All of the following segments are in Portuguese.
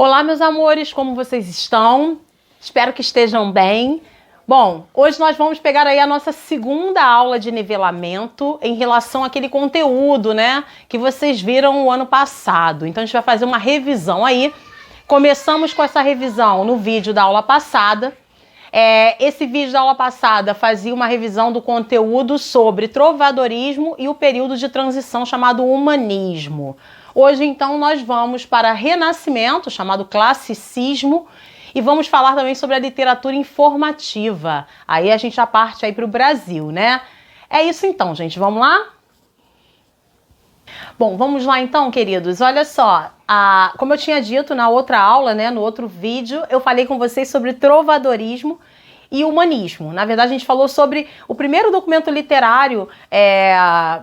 Olá, meus amores, como vocês estão? Espero que estejam bem. Bom, hoje nós vamos pegar aí a nossa segunda aula de nivelamento em relação àquele conteúdo, né, que vocês viram o ano passado. Então a gente vai fazer uma revisão aí. Começamos com essa revisão no vídeo da aula passada. Esse vídeo da aula passada fazia uma revisão do conteúdo sobre trovadorismo e o período de transição chamado humanismo. Hoje, então, nós vamos para Renascimento, chamado classicismo, e vamos falar também sobre a literatura informativa. Aí a gente já parte aí para o Brasil, né? É isso então, gente. Vamos lá? Bom, vamos lá então, queridos. Olha só, como eu tinha dito na outra aula, né, no outro vídeo, eu falei com vocês sobre trovadorismo e humanismo. Na verdade, a gente falou sobre o primeiro documento literário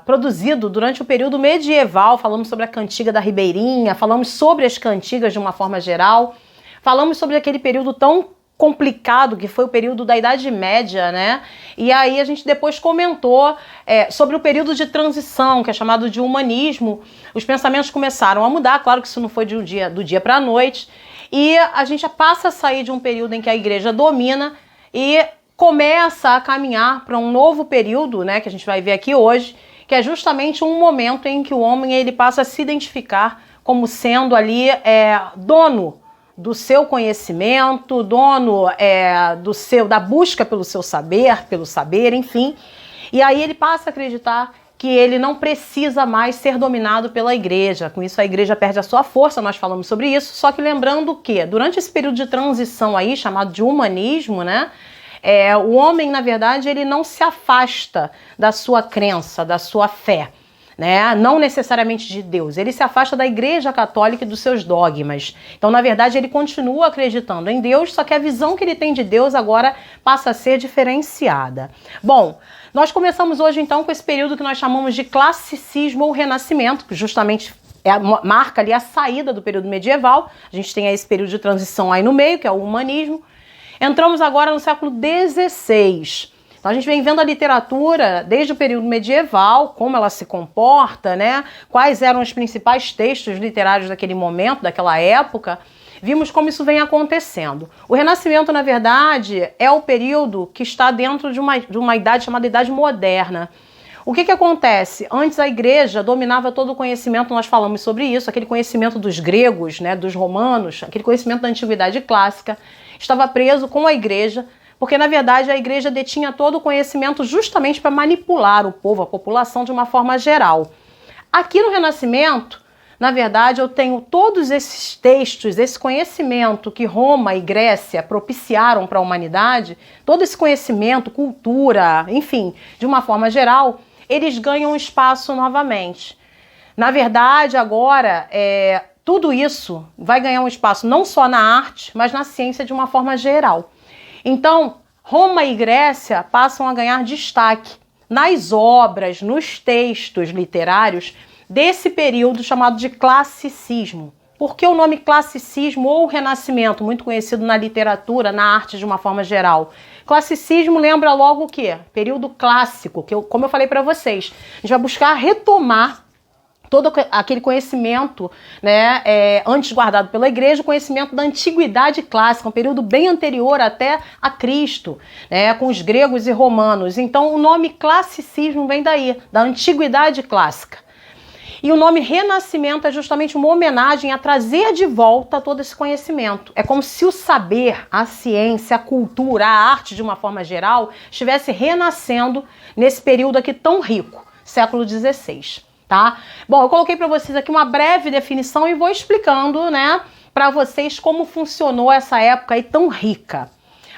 produzido durante o período medieval. Falamos sobre a Cantiga da Ribeirinha, falamos sobre as cantigas de uma forma geral, falamos sobre aquele período tão complicado que foi o período da Idade Média, né? E aí a gente depois comentou sobre o período de transição, que é chamado de humanismo. Os pensamentos começaram a mudar, claro que isso não foi do dia para a noite, e a gente passa a sair de um período em que a igreja domina e começa a caminhar para um novo período, né, que a gente vai ver aqui hoje, que é justamente um momento em que o homem ele passa a se identificar como sendo ali dono do seu conhecimento, dono da busca pelo seu saber, pelo saber, enfim. E aí ele passa a acreditar que ele não precisa mais ser dominado pela igreja. Com isso a igreja perde a sua força, nós falamos sobre isso, só que lembrando que durante esse período de transição aí, chamado de humanismo, né, o homem, na verdade, ele não se afasta da sua crença, da sua fé, né? Não necessariamente de Deus, ele se afasta da Igreja Católica e dos seus dogmas. Então, na verdade, ele continua acreditando em Deus, só que a visão que ele tem de Deus agora passa a ser diferenciada. Bom, nós começamos hoje então com esse período que nós chamamos de classicismo ou renascimento, que justamente marca ali a saída do período medieval. A gente tem aí esse período de transição aí no meio, que é o humanismo. Entramos agora no século XVI. Então a gente vem vendo a literatura desde o período medieval, como ela se comporta, né? Quais eram os principais textos literários daquele momento, daquela época. Vimos como isso vem acontecendo. O Renascimento, na verdade, é o período que está dentro de uma idade chamada Idade Moderna. O que acontece? Antes a igreja dominava todo o conhecimento, nós falamos sobre isso, aquele conhecimento dos gregos, né, dos romanos, aquele conhecimento da antiguidade clássica, estava preso com a igreja, porque na verdade a igreja detinha todo o conhecimento justamente para manipular o povo, a população de uma forma geral. Aqui no Renascimento, na verdade, eu tenho todos esses textos, esse conhecimento que Roma e Grécia propiciaram para a humanidade, todo esse conhecimento, cultura, enfim, de uma forma geral, eles ganham espaço novamente. Na verdade, agora, tudo isso vai ganhar um espaço não só na arte, mas na ciência de uma forma geral. Então, Roma e Grécia passam a ganhar destaque nas obras, nos textos literários desse período chamado de classicismo. Por que o nome classicismo ou renascimento, muito conhecido na literatura, na arte de uma forma geral? Classicismo lembra logo o quê? Período clássico, que como eu falei para vocês, a gente vai buscar retomar todo aquele conhecimento, né, antes guardado pela igreja, o conhecimento da antiguidade clássica, um período bem anterior até a Cristo, né, com os gregos e romanos. Então o nome classicismo vem daí, da antiguidade clássica. E o nome renascimento é justamente uma homenagem a trazer de volta todo esse conhecimento. É como se o saber, a ciência, a cultura, a arte de uma forma geral, estivesse renascendo nesse período aqui tão rico, século XVI. Tá? Bom, eu coloquei para vocês aqui uma breve definição e vou explicando, né, para vocês como funcionou essa época aí tão rica.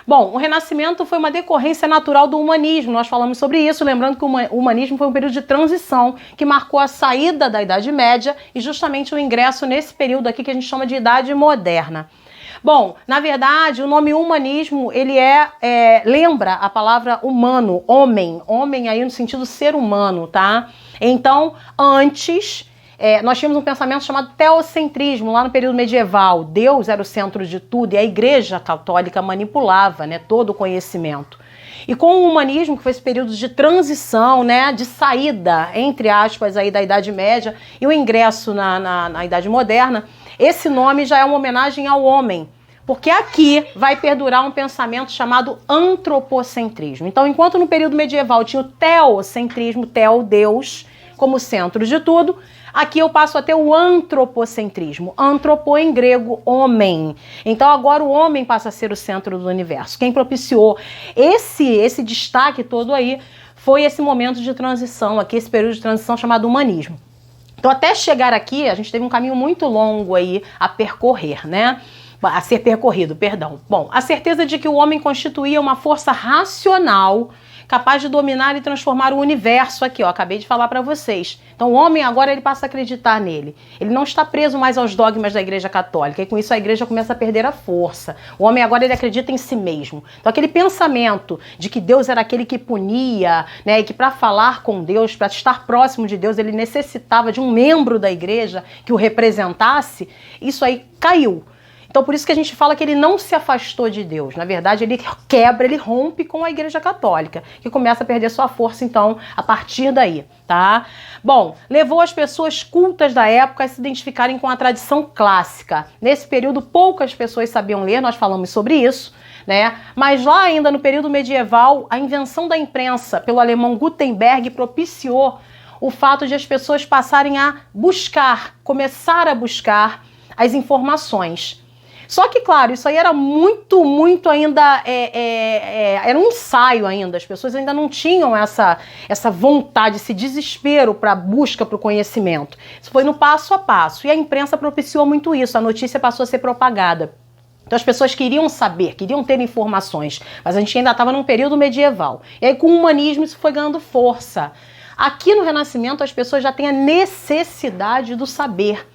Bom, o Renascimento foi uma decorrência natural do humanismo, nós falamos sobre isso, lembrando que o humanismo foi um período de transição que marcou a saída da Idade Média e justamente o ingresso nesse período aqui que a gente chama de Idade Moderna. Bom, na verdade, o nome humanismo, ele lembra a palavra humano, homem aí no sentido ser humano, tá? Então, antes, nós tínhamos um pensamento chamado teocentrismo, lá no período medieval. Deus era o centro de tudo e a igreja católica manipulava, né, todo o conhecimento. E com o humanismo, que foi esse período de transição, né, de saída, entre aspas, aí, da Idade Média e o ingresso na Idade Moderna, esse nome já é uma homenagem ao homem, porque aqui vai perdurar um pensamento chamado antropocentrismo. Então, enquanto no período medieval tinha o teocentrismo, teo, Deus, como centro de tudo, aqui eu passo a ter o antropocentrismo. Antropo em grego, homem. Então agora o homem passa a ser o centro do universo. Quem propiciou esse destaque todo aí foi esse momento de transição aqui, esse período de transição chamado humanismo. Então até chegar aqui, a gente teve um caminho muito longo aí a percorrer, né? A ser percorrido, perdão. Bom, a certeza de que o homem constituía uma força racional capaz de dominar e transformar o universo aqui, ó, acabei de falar para vocês. Então o homem agora ele passa a acreditar nele. Ele não está preso mais aos dogmas da Igreja Católica e com isso a Igreja começa a perder a força. O homem agora ele acredita em si mesmo. Então aquele pensamento de que Deus era aquele que punia, né, e que para falar com Deus, para estar próximo de Deus, ele necessitava de um membro da Igreja que o representasse, isso aí caiu. Então, por isso que a gente fala que ele não se afastou de Deus. Na verdade, ele quebra, ele rompe com a Igreja Católica, que começa a perder sua força, então, a partir daí, tá? Bom, levou as pessoas cultas da época a se identificarem com a tradição clássica. Nesse período, poucas pessoas sabiam ler, nós falamos sobre isso, né? Mas lá ainda no período medieval, a invenção da imprensa pelo alemão Gutenberg propiciou o fato de as pessoas passarem a buscar, começar a buscar as informações. Só que, claro, isso aí era muito ainda, era um ensaio ainda, as pessoas ainda não tinham essa vontade, esse desespero para a busca para o conhecimento. Isso foi no passo a passo e a imprensa propiciou muito isso, a notícia passou a ser propagada. Então as pessoas queriam saber, queriam ter informações, mas a gente ainda estava num período medieval. E aí com o humanismo isso foi ganhando força. Aqui no Renascimento as pessoas já têm a necessidade do saber.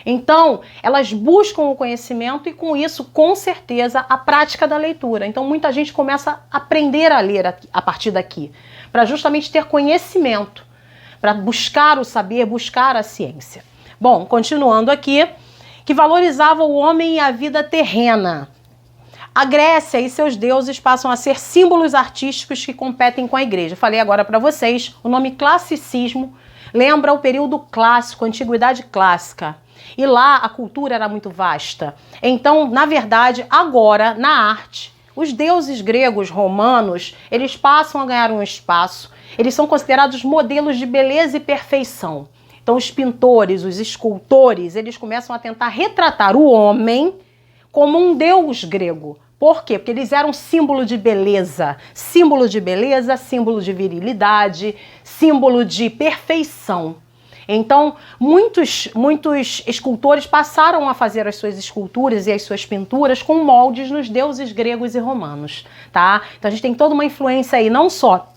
Então, elas buscam o conhecimento e com isso, com certeza, a prática da leitura. Então, muita gente começa a aprender a ler a partir daqui, para justamente ter conhecimento, para buscar o saber, buscar a ciência. Bom, continuando aqui, que valorizava o homem e a vida terrena. A Grécia e seus deuses passam a ser símbolos artísticos que competem com a igreja. Falei agora para vocês, o nome classicismo lembra o período clássico, a antiguidade clássica. E lá a cultura era muito vasta. Então, na verdade, agora, na arte, os deuses gregos, romanos, eles passam a ganhar um espaço. Eles são considerados modelos de beleza e perfeição. Então, os pintores, os escultores, eles começam a tentar retratar o homem como um deus grego. Por quê? Porque eles eram símbolo de beleza, símbolo de virilidade, símbolo de perfeição. Então, muitos escultores passaram a fazer as suas esculturas e as suas pinturas com moldes nos deuses gregos e romanos, tá? Então, a gente tem toda uma influência aí, não só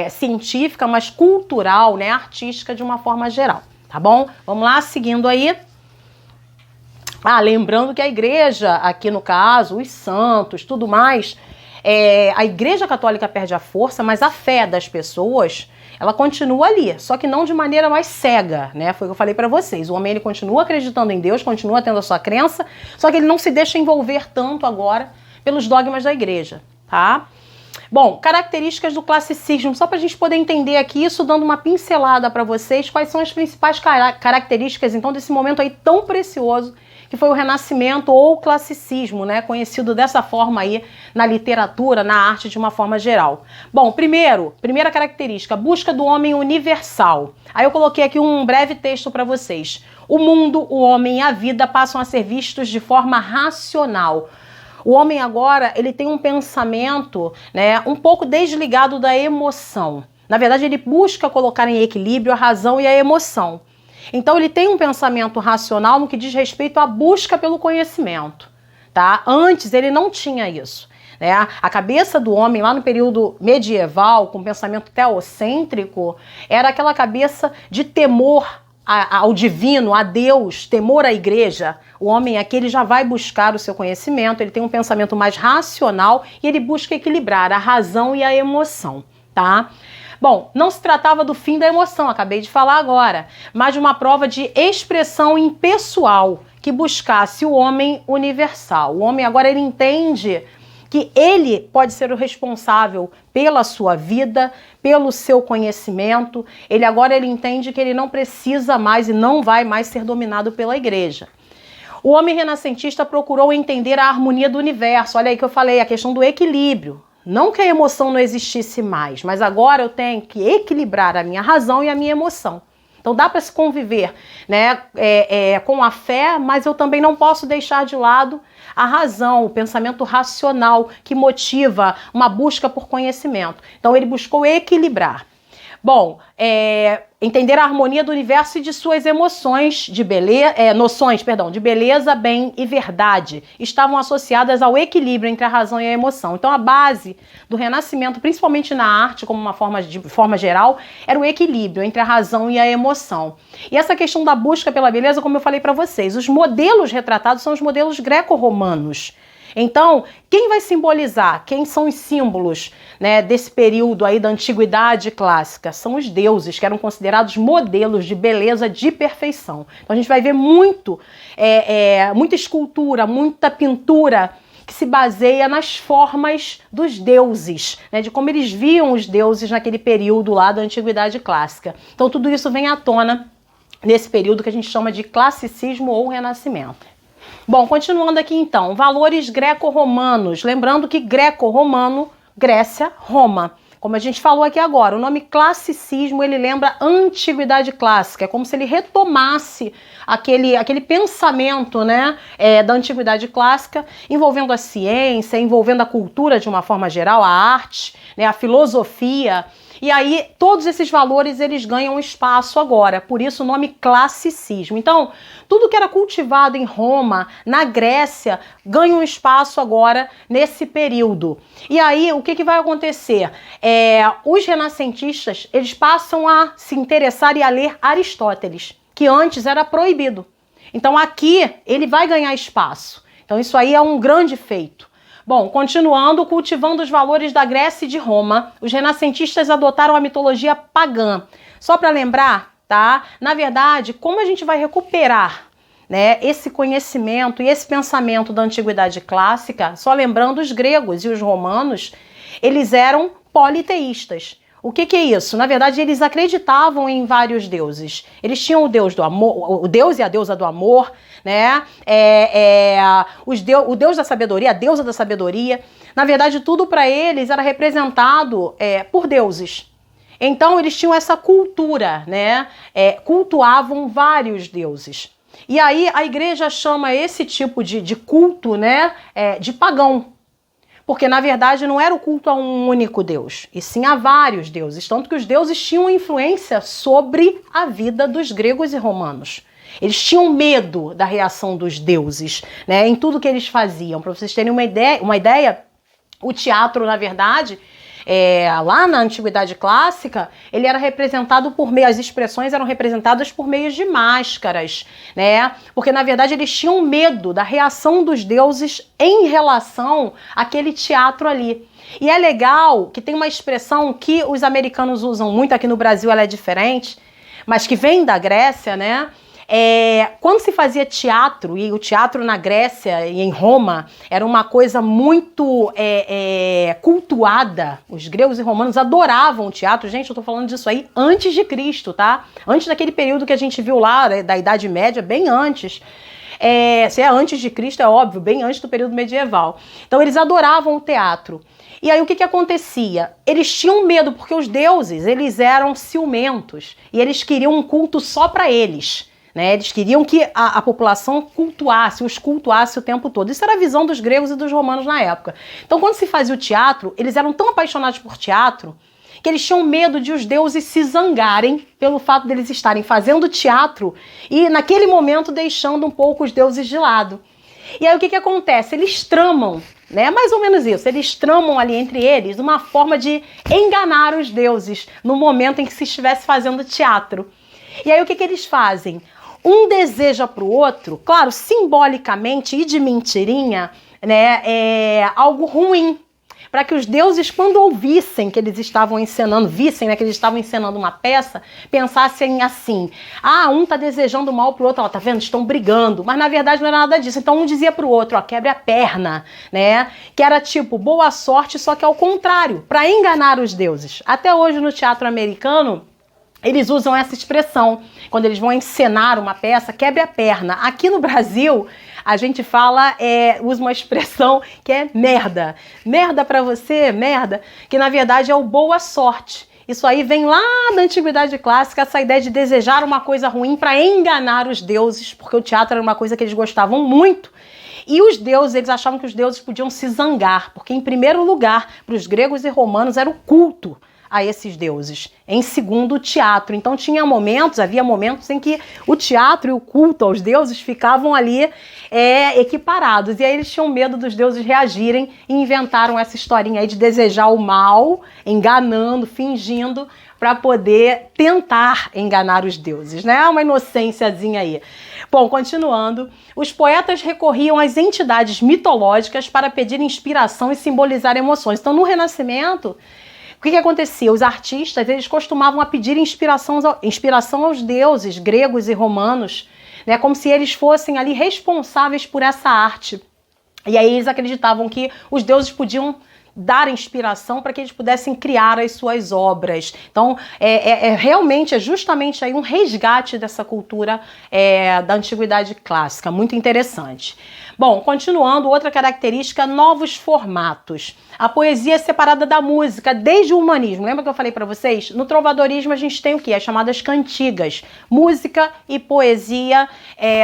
científica, mas cultural, né, artística de uma forma geral, tá bom? Vamos lá, seguindo aí. Lembrando que a igreja, aqui no caso, os santos, tudo mais, a Igreja Católica perde a força, mas a fé das pessoas, ela continua ali, só que não de maneira mais cega, né? Foi o que eu falei para vocês. O homem, ele continua acreditando em Deus, continua tendo a sua crença, só que ele não se deixa envolver tanto agora pelos dogmas da igreja, tá? Bom, características do classicismo, só para a gente poder entender aqui isso, dando uma pincelada para vocês, quais são as principais características, então, desse momento aí tão precioso, que foi o Renascimento ou o classicismo, né, conhecido dessa forma aí na literatura, na arte de uma forma geral. Bom, primeira característica, busca do homem universal. Aí eu coloquei aqui um breve texto para vocês. O mundo, o homem e a vida passam a ser vistos de forma racional. O homem agora, ele tem um pensamento, né, um pouco desligado da emoção. Na verdade, ele busca colocar em equilíbrio a razão e a emoção. Então ele tem um pensamento racional no que diz respeito à busca pelo conhecimento, tá? Antes ele não tinha isso, né? A cabeça do homem lá no período medieval, com pensamento teocêntrico, era aquela cabeça de temor ao divino, a Deus, temor à igreja. O homem aqui, ele já vai buscar o seu conhecimento, ele tem um pensamento mais racional e ele busca equilibrar a razão e a emoção, tá? Bom, não se tratava do fim da emoção, acabei de falar agora, mas de uma prova de expressão impessoal que buscasse o homem universal. O homem agora ele entende que ele pode ser o responsável pela sua vida, pelo seu conhecimento. Ele entende que ele não precisa mais e não vai mais ser dominado pela igreja. O homem renascentista procurou entender a harmonia do universo. Olha aí que eu falei, a questão do equilíbrio. Não que a emoção não existisse mais, mas agora eu tenho que equilibrar a minha razão e a minha emoção. Então dá para se conviver, né, com a fé, mas eu também não posso deixar de lado a razão, o pensamento racional que motiva uma busca por conhecimento. Então ele buscou equilibrar. Bom, entender a harmonia do universo e de suas emoções, noções de beleza, bem e verdade, estavam associadas ao equilíbrio entre a razão e a emoção. Então a base do Renascimento, principalmente na arte, de forma geral, era o equilíbrio entre a razão e a emoção. E essa questão da busca pela beleza, como eu falei para vocês, os modelos retratados são os modelos greco-romanos. Então, quem vai simbolizar? Quem são os símbolos, né, desse período aí da antiguidade clássica? São os deuses, que eram considerados modelos de beleza, de perfeição. Então a gente vai ver muita escultura, muita pintura que se baseia nas formas dos deuses, né, de como eles viam os deuses naquele período lá da antiguidade clássica. Então tudo isso vem à tona nesse período que a gente chama de classicismo ou renascimento. Bom, continuando aqui então, valores greco-romanos. Lembrando que greco-romano, Grécia, Roma. Como a gente falou aqui agora, o nome classicismo, ele lembra antiguidade clássica. É como se ele retomasse aquele pensamento, né, da antiguidade clássica, envolvendo a ciência, envolvendo a cultura de uma forma geral, a arte, né, a filosofia. E aí, todos esses valores, eles ganham espaço agora, por isso o nome classicismo. Então, tudo que era cultivado em Roma, na Grécia, ganha um espaço agora nesse período. E aí, o que vai acontecer? Os renascentistas, eles passam a se interessar e a ler Aristóteles, que antes era proibido. Então, aqui, ele vai ganhar espaço. Então, isso aí é um grande feito. Bom, continuando, cultivando os valores da Grécia e de Roma, os renascentistas adotaram a mitologia pagã. Só para lembrar, tá? Na verdade, como a gente vai recuperar, né, esse conhecimento e esse pensamento da antiguidade clássica? Só lembrando, os gregos e os romanos, eles eram politeístas. O que é isso? Na verdade, eles acreditavam em vários deuses. Eles tinham o deus do amor, o deus e a deusa do amor, né? O deus da sabedoria, a deusa da sabedoria. Na verdade, tudo para eles era representado por deuses. Então, eles tinham essa cultura, né? Cultuavam vários deuses. E aí, a igreja chama esse tipo de culto, né, de pagão. Porque, na verdade, não era o culto a um único Deus, e sim a vários deuses. Tanto que os deuses tinham influência sobre a vida dos gregos e romanos. Eles tinham medo da reação dos deuses, né, em tudo que eles faziam. Para vocês terem uma ideia, o teatro, na verdade, lá na antiguidade clássica, ele era representado as expressões eram representadas por meio de máscaras, né? Porque, na verdade, eles tinham medo da reação dos deuses em relação àquele teatro ali. E é legal que tem uma expressão que os americanos usam muito, aqui no Brasil ela é diferente, mas que vem da Grécia, né? Quando se fazia teatro, e o teatro na Grécia e em Roma era uma coisa muito cultuada, os gregos e romanos adoravam o teatro. Gente, eu tô falando disso aí antes de Cristo, tá? Antes daquele período que a gente viu lá, da Idade Média, bem antes. Se é antes de Cristo, é óbvio, bem antes do período medieval. Então eles adoravam o teatro. E aí o que acontecia? Eles tinham medo, porque os deuses, eles eram ciumentos, e eles queriam um culto só para eles. Né? Eles queriam que a população os cultuasse o tempo todo. Isso era a visão dos gregos e dos romanos na época. Então, quando se fazia o teatro, eles eram tão apaixonados por teatro que eles tinham medo de os deuses se zangarem pelo fato deles estarem fazendo teatro e, naquele momento, deixando um pouco os deuses de lado. E aí, o que acontece? Eles tramam, né? Mais ou menos isso. Eles tramam ali entre eles uma forma de enganar os deuses no momento em que se estivesse fazendo teatro. E aí, o que eles fazem? Um deseja para o outro, claro, simbolicamente e de mentirinha, né, algo ruim, para que os deuses, quando ouvissem que eles estavam encenando, vissem, né, que eles estavam encenando uma peça, pensassem assim: ah, um tá desejando mal pro outro, ó, tá vendo? Estão brigando. Mas na verdade não era nada disso. Então um dizia pro outro, ó, quebre a perna, né? Que era tipo boa sorte, só que ao contrário, para enganar os deuses. Até hoje no teatro americano, eles usam essa expressão quando eles vão encenar uma peça, quebre a perna. Aqui no Brasil, a gente fala, usa uma expressão que é merda. Merda pra você, merda, que na verdade é o boa sorte. Isso aí vem lá da Antiguidade Clássica, essa ideia de desejar uma coisa ruim para enganar os deuses, porque o teatro era uma coisa que eles gostavam muito. E os deuses, eles achavam que os deuses podiam se zangar, porque em primeiro lugar, para os gregos e romanos, era o culto a esses deuses. Em segundo, o teatro. Então havia momentos em que o teatro e o culto aos deuses ficavam ali equiparados. E aí eles tinham medo dos deuses reagirem e inventaram essa historinha aí de desejar o mal, enganando, fingindo, para poder tentar enganar os deuses, né? Uma inocênciazinha aí. Bom, continuando, os poetas recorriam às entidades mitológicas para pedir inspiração e simbolizar emoções. Então, no Renascimento, o que acontecia? Os artistas, eles costumavam a pedir inspiração aos deuses gregos e romanos, né? Como se eles fossem ali responsáveis por essa arte. E aí eles acreditavam que os deuses podiam dar inspiração para que eles pudessem criar as suas obras. Então, realmente, justamente aí um resgate dessa cultura da Antiguidade Clássica, muito interessante. Bom, continuando, outra característica, novos formatos. A poesia é separada da música desde o humanismo. Lembra que eu falei para vocês? No trovadorismo a gente tem o quê? As chamadas cantigas. Música e poesia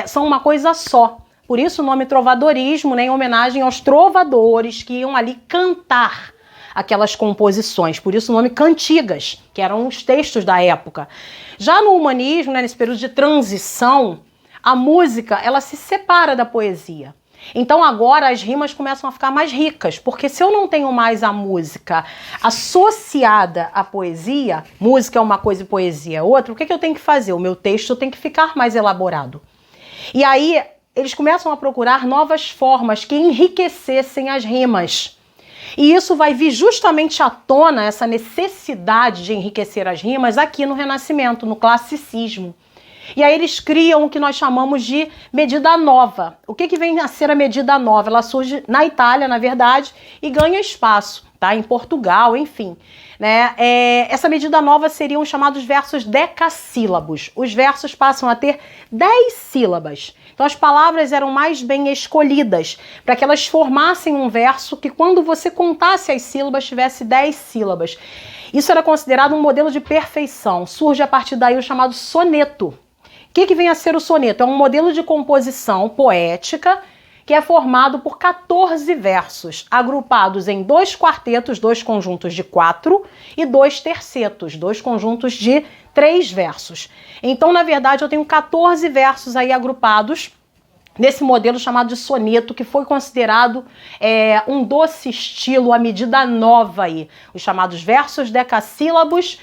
são uma coisa só. Por isso o nome trovadorismo, né, em homenagem aos trovadores que iam ali cantar aquelas composições. Por isso o nome cantigas, que eram os textos da época. Já no humanismo, né, nesse período de transição, a música ela se separa da poesia. Então agora as rimas começam a ficar mais ricas, porque se eu não tenho mais a música associada à poesia, música é uma coisa e poesia é outra, o que eu tenho que fazer? O meu texto tem que ficar mais elaborado. E aí eles começam a procurar novas formas que enriquecessem as rimas. E isso vai vir justamente à tona, essa necessidade de enriquecer as rimas, aqui no Renascimento, no classicismo. E aí eles criam o que nós chamamos de medida nova. O que vem a ser a medida nova? Ela surge na Itália, na verdade, e ganha espaço, tá? Em Portugal, enfim. Né? Essa medida nova seriam os chamados versos decassílabos. Os versos passam a ter 10 sílabas. Então as palavras eram mais bem escolhidas, para que elas formassem um verso que quando você contasse as sílabas, tivesse 10 sílabas. Isso era considerado um modelo de perfeição. Surge a partir daí o chamado soneto. O que vem a ser o soneto? É um modelo de composição poética que é formado por 14 versos, agrupados em 2 quartetos, 2 conjuntos de 4, e 2 tercetos, 2 conjuntos de 3 versos. Então, na verdade, eu tenho 14 versos aí agrupados nesse modelo chamado de soneto, que foi considerado um doce estilo, a medida nova aí, os chamados versos decassílabos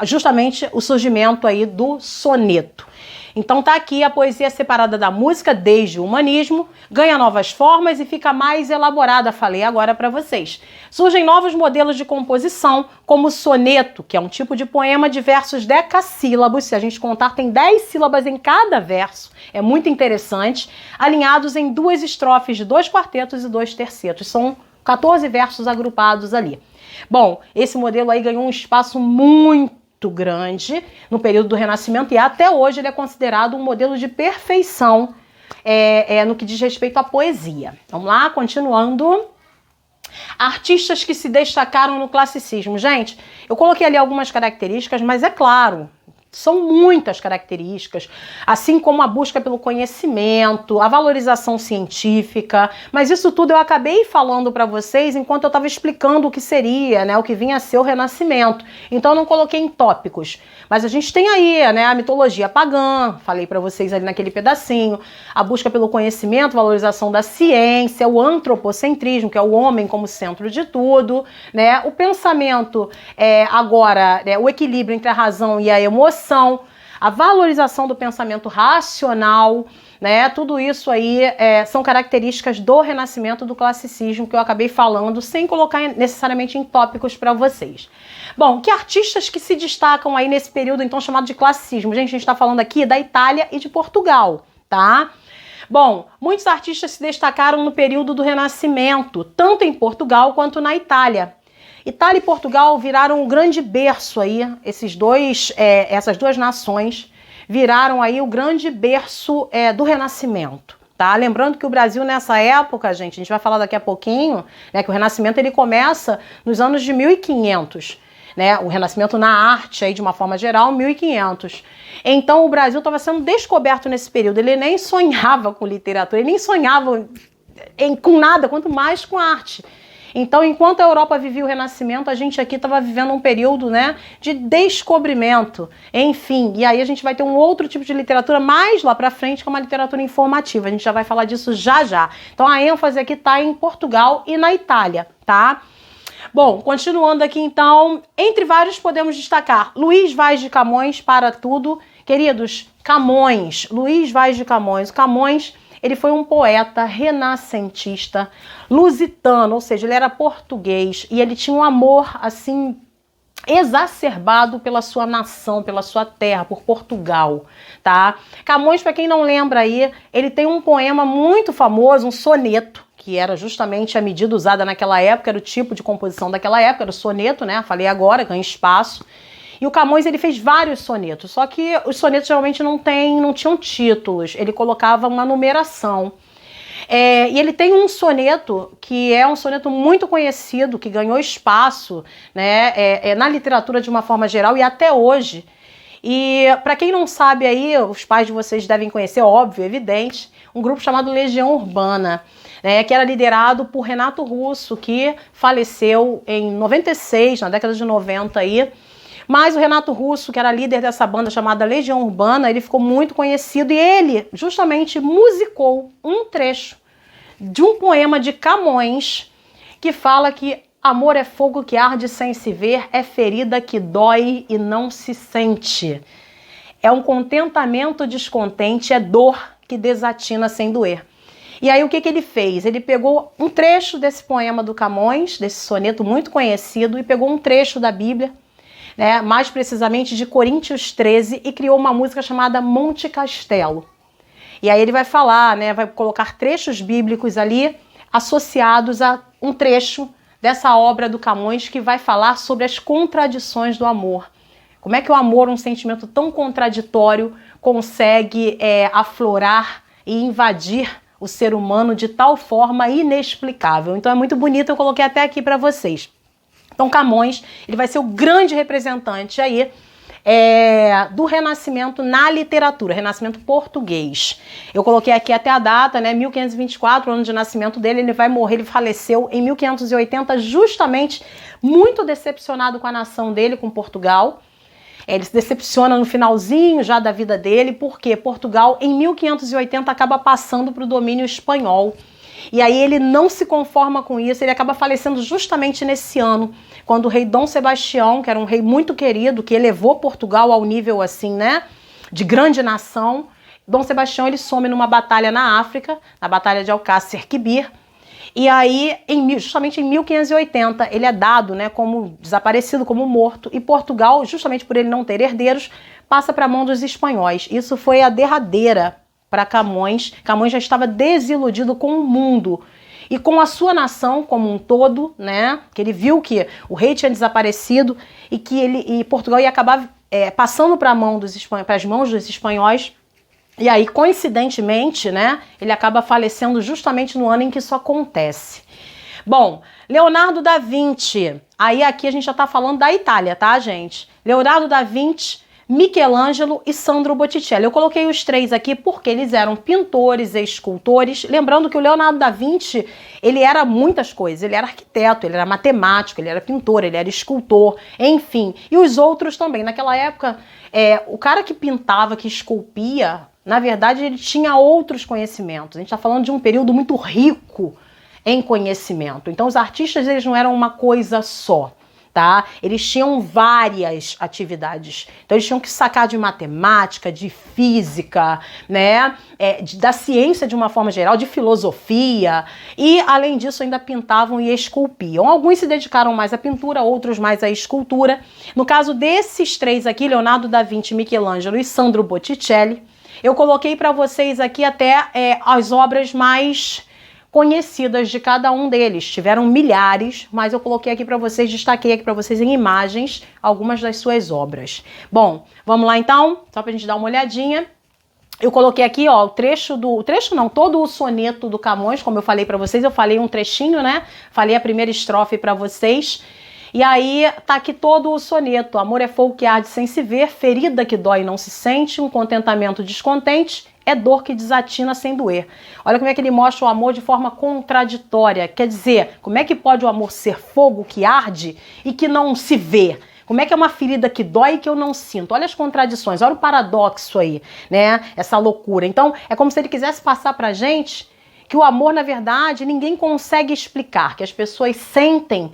justamente o surgimento aí do soneto. Então tá aqui a poesia separada da música desde o humanismo, ganha novas formas e fica mais elaborada, falei agora para vocês. Surgem novos modelos de composição, como o soneto, que é um tipo de poema de versos decassílabos, se a gente contar tem 10 sílabas em cada verso, é muito interessante, alinhados em 2 estrofes de 2 quartetos e 2 tercetos, são 14 versos agrupados ali. Bom, esse modelo aí ganhou um espaço muito grande no período do Renascimento e até hoje ele é considerado um modelo de perfeição no que diz respeito à poesia. Vamos lá, continuando. Artistas que se destacaram no classicismo. Gente, eu coloquei ali algumas características, mas é claro, são muitas características, assim como a busca pelo conhecimento, a valorização científica, mas isso tudo eu acabei falando para vocês enquanto eu estava explicando o que seria, né, o que vinha a ser o Renascimento. Então eu não coloquei em tópicos, mas a gente tem aí, né, a mitologia pagã, falei para vocês ali naquele pedacinho, a busca pelo conhecimento, valorização da ciência, o antropocentrismo, que é o homem como centro de tudo, né, o pensamento agora, né, o equilíbrio entre a razão e a emoção, a valorização do pensamento racional, né? Tudo isso aí são características do Renascimento, do classicismo, que eu acabei falando, sem colocar necessariamente em tópicos para vocês. Bom, que artistas que se destacam aí nesse período, então, chamado de classicismo? Gente, a gente está falando aqui da Itália e de Portugal, tá? Bom, muitos artistas se destacaram no período do Renascimento, tanto em Portugal quanto na Itália. Itália e Portugal viraram um grande berço aí, essas duas nações viraram aí o grande berço do Renascimento, tá? Lembrando que o Brasil nessa época, gente, a gente vai falar daqui a pouquinho, né, que o Renascimento ele começa nos anos de 1500, né? O Renascimento na arte aí de uma forma geral, 1500. Então o Brasil estava sendo descoberto nesse período. Ele nem sonhava com literatura, ele nem sonhava com nada, quanto mais com arte. Então, enquanto a Europa vivia o Renascimento, a gente aqui estava vivendo um período, né, de descobrimento, enfim. E aí a gente vai ter um outro tipo de literatura mais lá para frente, que é uma literatura informativa. A gente já vai falar disso já já. Então, a ênfase aqui está em Portugal e na Itália, tá? Bom, continuando aqui então, entre vários podemos destacar Luís Vaz de Camões, para tudo. Queridos, Camões, Luís Vaz de Camões. Camões, ele foi um poeta renascentista, lusitano, ou seja, ele era português e ele tinha um amor, assim, exacerbado pela sua nação, pela sua terra, por Portugal, tá? Camões, para quem não lembra aí, ele tem um poema muito famoso, um soneto, que era justamente a medida usada naquela época, era o tipo de composição daquela época, era o soneto, né? Falei agora, ganha espaço. E o Camões, ele fez vários sonetos, só que os sonetos geralmente não tinham títulos, ele colocava uma numeração. E ele tem um soneto que é um soneto muito conhecido, que ganhou espaço, né, na literatura de uma forma geral e até hoje. E para quem não sabe aí, os pais de vocês devem conhecer, óbvio, evidente, um grupo chamado Legião Urbana, né, que era liderado por Renato Russo, que faleceu em 96, na década de 90 aí. Mas o Renato Russo, que era líder dessa banda chamada Legião Urbana, ele ficou muito conhecido e ele justamente musicou um trecho de um poema de Camões que fala que amor é fogo que arde sem se ver, é ferida que dói e não se sente. É um contentamento descontente, é dor que desatina sem doer. E aí o que ele fez? Ele pegou um trecho desse poema do Camões, desse soneto muito conhecido, e pegou um trecho da Bíblia, né, mais precisamente de Coríntios 13, e criou uma música chamada Monte Castelo. E aí ele vai falar, né, vai colocar trechos bíblicos ali associados a um trecho dessa obra do Camões que vai falar sobre as contradições do amor. Como é que o amor, um sentimento tão contraditório, consegue aflorar e invadir o ser humano de tal forma inexplicável. Então é muito bonito, eu coloquei até aqui para vocês. Então Camões, ele vai ser o grande representante aí do Renascimento na literatura, Renascimento português. Eu coloquei aqui até a data, né, 1524, o ano de nascimento dele, ele vai morrer, ele faleceu em 1580, justamente muito decepcionado com a nação dele, com Portugal. Ele se decepciona no finalzinho já da vida dele, porque Portugal, em 1580, acaba passando para o domínio espanhol. E aí ele não se conforma com isso, ele acaba falecendo justamente nesse ano, quando o rei Dom Sebastião, que era um rei muito querido, que elevou Portugal ao nível assim, né, de grande nação, Dom Sebastião ele some numa batalha na África, na Batalha de Alcácer Quibir, e aí, justamente em 1580, ele é dado, né, como desaparecido, como morto, e Portugal, justamente por ele não ter herdeiros, passa para a mão dos espanhóis. Isso foi a derradeira para Camões. Camões já estava desiludido com o mundo e com a sua nação como um todo, né? Que ele viu que o rei tinha desaparecido e que Portugal ia acabar passando para as mãos dos espanhóis. E aí, coincidentemente, né? Ele acaba falecendo justamente no ano em que isso acontece. Bom, Leonardo da Vinci. Aí aqui a gente já está falando da Itália, tá, gente? Leonardo da Vinci, Michelangelo e Sandro Botticelli. Eu coloquei os três aqui porque eles eram pintores e escultores. Lembrando que o Leonardo da Vinci, ele era muitas coisas. Ele era arquiteto, ele era matemático, ele era pintor, ele era escultor, enfim. E os outros também. Naquela época, o cara que pintava, que esculpia, na verdade, ele tinha outros conhecimentos. A gente está falando de um período muito rico em conhecimento. Então, os artistas, eles não eram uma coisa só, tá? Eles tinham várias atividades. Então eles tinham que sacar de matemática, de física, né? Da ciência de uma forma geral, de filosofia, e além disso ainda pintavam e esculpiam. Alguns se dedicaram mais à pintura, outros mais à escultura. No caso desses três aqui, Leonardo da Vinci, Michelangelo e Sandro Botticelli, eu coloquei para vocês aqui até as obras mais conhecidas de cada um deles. Tiveram milhares, mas eu coloquei aqui para vocês, destaquei aqui para vocês em imagens algumas das suas obras. Bom, vamos lá então, só pra gente dar uma olhadinha. Eu coloquei aqui, ó, todo o soneto do Camões, como eu falei para vocês, eu falei um trechinho, né? Falei a primeira estrofe para vocês. E aí tá aqui todo o soneto. Amor é fogo que arde sem se ver, ferida que dói e não se sente, um contentamento descontente, é dor que desatina sem doer. Olha como é que ele mostra o amor de forma contraditória. Quer dizer, como é que pode o amor ser fogo que arde e que não se vê? Como é que é uma ferida que dói e que eu não sinto? Olha as contradições, olha o paradoxo aí, né? Essa loucura. Então, é como se ele quisesse passar pra gente que o amor, na verdade, ninguém consegue explicar, que as pessoas sentem.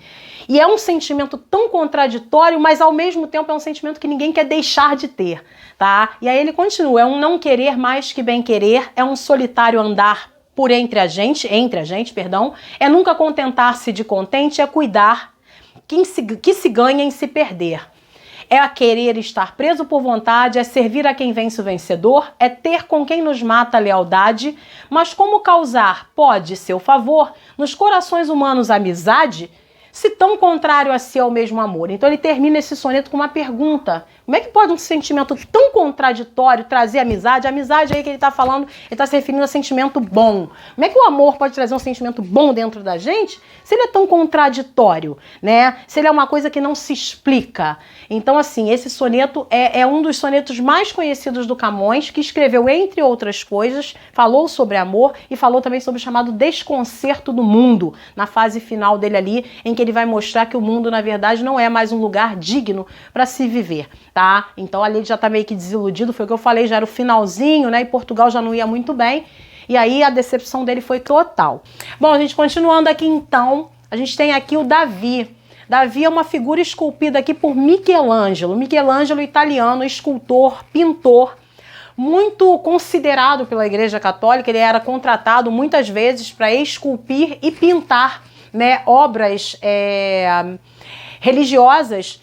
E é um sentimento tão contraditório, mas ao mesmo tempo é um sentimento que ninguém quer deixar de ter, tá? E aí ele continua, é um não querer mais que bem querer, é um solitário andar por entre a gente, é nunca contentar-se de contente, é cuidar que se ganha em se perder. É a querer estar preso por vontade, é servir a quem vence o vencedor, é ter com quem nos mata a lealdade, mas como causar pode seu favor nos corações humanos amizade, se tão contrário a si é o mesmo amor? Então ele termina esse soneto com uma pergunta. Como é que pode um sentimento tão contraditório trazer amizade? A amizade aí que ele está falando, ele está se referindo a sentimento bom. Como é que o amor pode trazer um sentimento bom dentro da gente se ele é tão contraditório, né? Se ele é uma coisa que não se explica. Então, assim, esse soneto é um dos sonetos mais conhecidos do Camões, que escreveu, entre outras coisas, falou sobre amor e falou também sobre o chamado desconcerto do mundo, na fase final dele ali, em que ele vai mostrar que o mundo, na verdade, não é mais um lugar digno para se viver, tá? Então ali ele já tá meio que desiludido, foi o que eu falei, já era o finalzinho, né? E Portugal já não ia muito bem, e aí a decepção dele foi total. Bom, a gente continuando aqui então, a gente tem aqui o Davi. Davi é uma figura esculpida aqui por Michelangelo. Michelangelo, italiano, escultor, pintor, muito considerado pela Igreja Católica. Ele era contratado muitas vezes para esculpir e pintar, né, obras religiosas.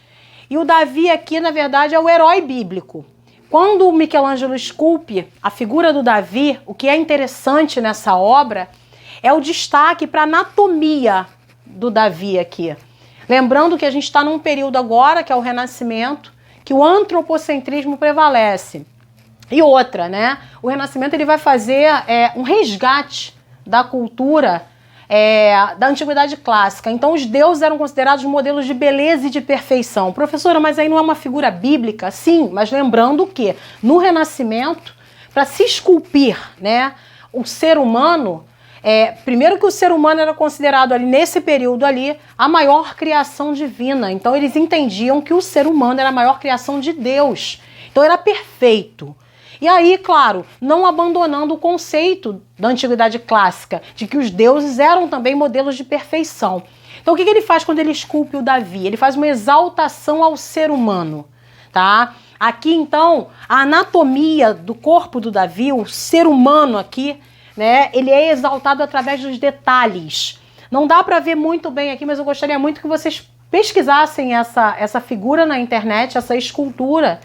E o Davi aqui, na verdade, é o herói bíblico. Quando o Michelangelo esculpe a figura do Davi, o que é interessante nessa obra é o destaque para a anatomia do Davi aqui. Lembrando que a gente está num período agora, que é o Renascimento, que o antropocentrismo prevalece. E outra, né? O Renascimento ele vai fazer um resgate da cultura da Antiguidade Clássica. Então os deuses eram considerados modelos de beleza e de perfeição. Professora, mas aí não é uma figura bíblica? Sim, mas lembrando que no Renascimento, para se esculpir, né, o ser humano, primeiro que o ser humano era considerado ali nesse período ali a maior criação divina. Então eles entendiam que o ser humano era a maior criação de Deus. Então era perfeito. E aí, claro, não abandonando o conceito da Antiguidade Clássica, de que os deuses eram também modelos de perfeição. Então o que ele faz quando ele esculpe o Davi? Ele faz uma exaltação ao ser humano, tá? Aqui, então, a anatomia do corpo do Davi, o ser humano aqui, né, ele é exaltado através dos detalhes. Não dá para ver muito bem aqui, mas eu gostaria muito que vocês pesquisassem essa figura na internet, essa escultura,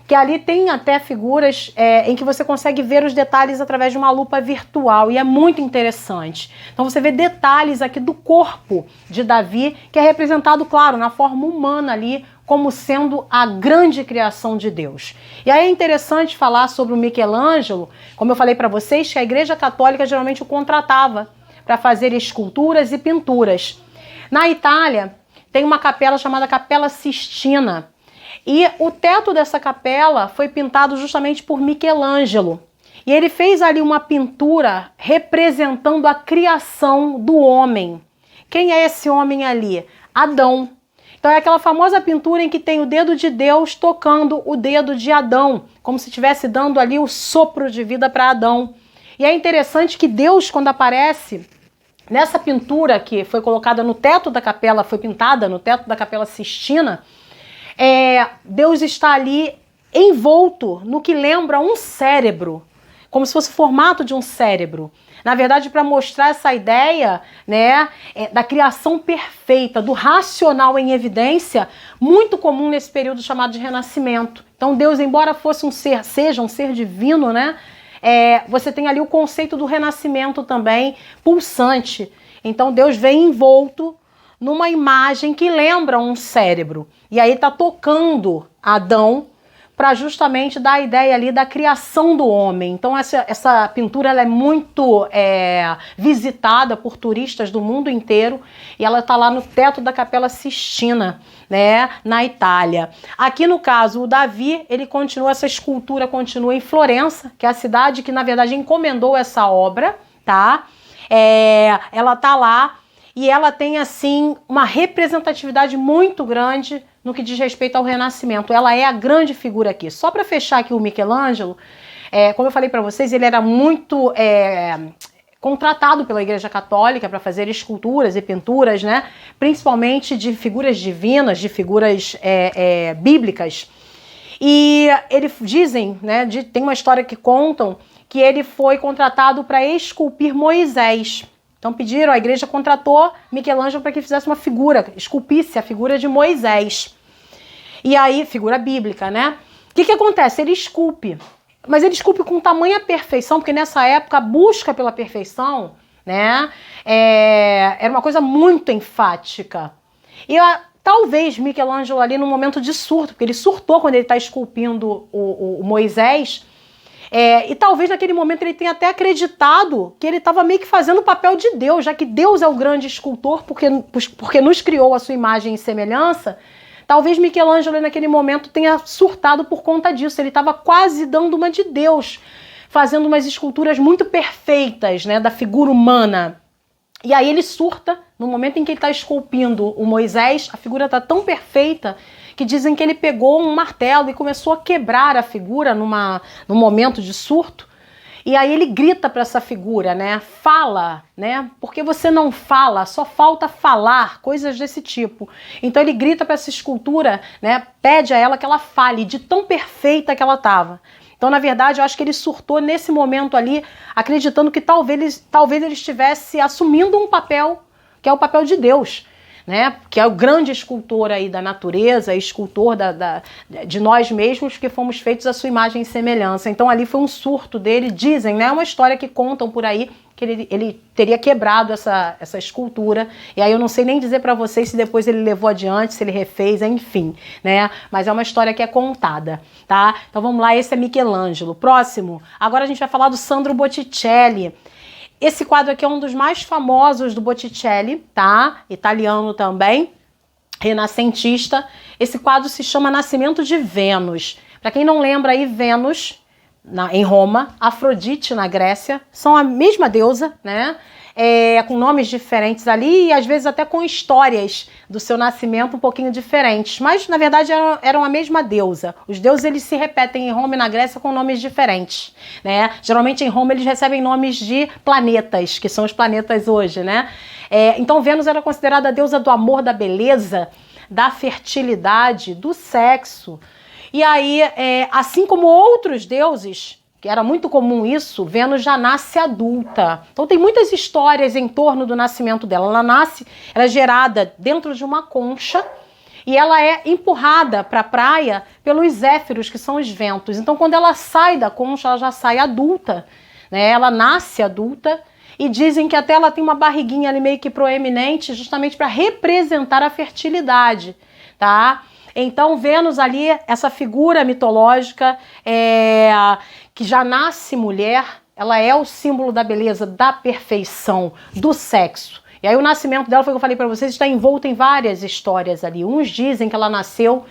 que ali tem até figuras em que você consegue ver os detalhes através de uma lupa virtual, e é muito interessante. Então você vê detalhes aqui do corpo de Davi, que é representado, claro, na forma humana ali, como sendo a grande criação de Deus. E aí é interessante falar sobre o Michelangelo, como eu falei para vocês, que a Igreja Católica geralmente o contratava para fazer esculturas e pinturas. Na Itália, tem uma capela chamada Capela Sistina, e o teto dessa capela foi pintado justamente por Michelangelo. E ele fez ali uma pintura representando a criação do homem. Quem é esse homem ali? Adão. Então é aquela famosa pintura em que tem o dedo de Deus tocando o dedo de Adão, como se estivesse dando ali o sopro de vida para Adão. E é interessante que Deus, quando aparece Nessa pintura que foi colocada no teto da capela, foi pintada no teto da Capela Sistina, Deus está ali envolto no que lembra um cérebro, como se fosse o formato de um cérebro. Na verdade, para mostrar essa ideia, né, da criação perfeita, do racional em evidência, muito comum nesse período chamado de Renascimento. Então Deus, embora fosse seja um ser divino, né, você tem ali o conceito do renascimento também pulsante. Então Deus vem envolto numa imagem que lembra um cérebro. E aí está tocando Adão para justamente dar a ideia ali da criação do homem. Então essa pintura ela é muito visitada por turistas do mundo inteiro e ela está lá no teto da Capela Sistina, né, na Itália. Aqui no caso o Davi, essa escultura continua em Florença, que é a cidade que na verdade encomendou essa obra, tá? Ela tá lá e ela tem assim uma representatividade muito grande no que diz respeito ao Renascimento. Ela é a grande figura aqui. Só para fechar aqui o Michelangelo, como eu falei para vocês, ele era muito contratado pela Igreja Católica para fazer esculturas e pinturas, né? Principalmente de figuras divinas, de figuras bíblicas. E eles dizem, né, tem uma história que contam que ele foi contratado para esculpir Moisés. Então a igreja contratou Michelangelo para que fizesse uma figura, esculpisse a figura de Moisés. E aí, figura bíblica, né? O que acontece? Ele esculpe, mas ele esculpe com tamanha perfeição, porque nessa época a busca pela perfeição, né, era uma coisa muito enfática. E talvez Michelangelo ali no momento de surto, porque ele surtou quando ele está esculpindo o Moisés, e talvez naquele momento ele tenha até acreditado que ele estava meio que fazendo o papel de Deus, já que Deus é o grande escultor, porque nos criou a sua imagem e semelhança. Talvez Michelangelo naquele momento tenha surtado por conta disso. Ele estava quase dando uma de Deus, fazendo umas esculturas muito perfeitas, né, da figura humana. E aí ele surta, no momento em que ele está esculpindo o Moisés, a figura está tão perfeita que dizem que ele pegou um martelo e começou a quebrar a figura num momento de surto. E aí ele grita para essa figura, né? Fala, né? Porque você não fala, só falta falar, coisas desse tipo. Então ele grita para essa escultura, né? Pede a ela que ela fale, de tão perfeita que ela estava. Então, na verdade, eu acho que ele surtou nesse momento ali, acreditando que talvez ele estivesse assumindo um papel, que é o papel de Deus, né? Que é o grande escultor aí da natureza, escultor de nós mesmos, que fomos feitos à sua imagem e semelhança. Então ali foi um surto dele, dizem, né? Uma história que contam por aí, que ele teria quebrado essa escultura, e aí eu não sei nem dizer para vocês se depois ele levou adiante, se ele refez, enfim, né? Mas é uma história que é contada, tá? Então vamos lá, esse é Michelangelo. Próximo, agora a gente vai falar do Sandro Botticelli. Esse quadro aqui é um dos mais famosos do Botticelli, tá? Italiano também, renascentista. Esse quadro se chama Nascimento de Vênus. Para quem não lembra aí, Vênus, em Roma, Afrodite na Grécia, são a mesma deusa, né? Com nomes diferentes ali e às vezes até com histórias do seu nascimento um pouquinho diferentes, mas na verdade eram a mesma deusa. Os deuses eles se repetem em Roma e na Grécia com nomes diferentes, né? Geralmente em Roma eles recebem nomes de planetas, que são os planetas hoje, né? Então Vênus era considerada a deusa do amor, da beleza, da fertilidade, do sexo. E aí, assim como outros deuses, que era muito comum isso, Vênus já nasce adulta. Então tem muitas histórias em torno do nascimento dela. Ela é gerada dentro de uma concha e ela é empurrada para a praia pelos zéfiros, que são os ventos. Então quando ela sai da concha, ela já sai adulta, né? Ela nasce adulta e dizem que até ela tem uma barriguinha ali meio que proeminente, justamente para representar a fertilidade, tá? Então Vênus ali, essa figura mitológica que já nasce mulher, ela é o símbolo da beleza, da perfeição, do sexo. E aí o nascimento dela, foi o que eu falei para vocês, está envolto em várias histórias ali. Uns dizem que ela nasceu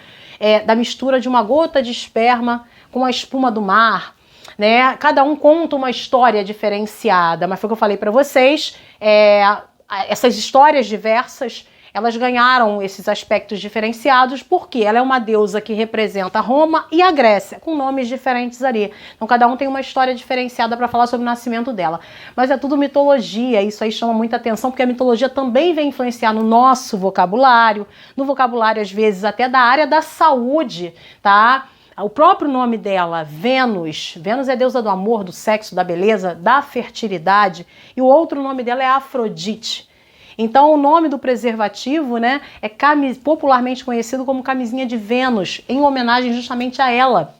da mistura de uma gota de esperma com a espuma do mar, né? Cada um conta uma história diferenciada, mas foi o que eu falei para vocês, essas histórias diversas, elas ganharam esses aspectos diferenciados porque ela é uma deusa que representa Roma e a Grécia, com nomes diferentes ali. Então cada um tem uma história diferenciada para falar sobre o nascimento dela. Mas é tudo mitologia, isso aí chama muita atenção, porque a mitologia também vem influenciar no nosso vocabulário, no vocabulário às vezes até da área da saúde, tá? O próprio nome dela, Vênus. Vênus é deusa do amor, do sexo, da beleza, da fertilidade. E o outro nome dela é Afrodite. Então o nome do preservativo, né, é popularmente conhecido como camisinha de Vênus, em homenagem justamente a ela.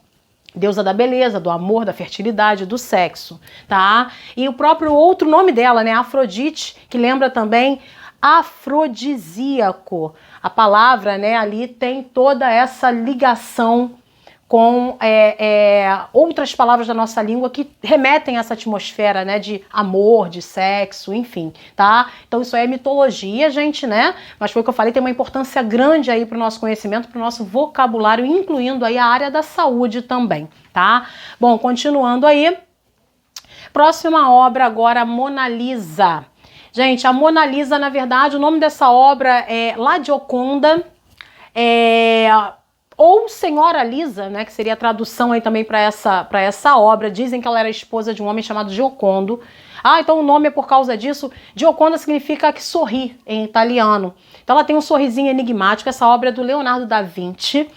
Deusa da beleza, do amor, da fertilidade, do sexo, tá? E o próprio outro nome dela, né, Afrodite, que lembra também afrodisíaco. A palavra, né, ali tem toda essa ligação com outras palavras da nossa língua que remetem a essa atmosfera, né, de amor, de sexo, enfim, tá? Então isso aí é mitologia, gente, né? Mas foi o que eu falei, tem uma importância grande aí para o nosso conhecimento, para o nosso vocabulário, incluindo aí a área da saúde também, tá? Bom, continuando aí, próxima obra agora, Mona Lisa. Gente, a Mona Lisa, na verdade, o nome dessa obra é La Gioconda, ou Senhora Lisa, né, que seria a tradução aí também para essa obra. Dizem que ela era esposa de um homem chamado Giocondo. Ah, então o nome é por causa disso. Gioconda significa que sorri em italiano. Então ela tem um sorrisinho enigmático. Essa obra é do Leonardo da Vinci.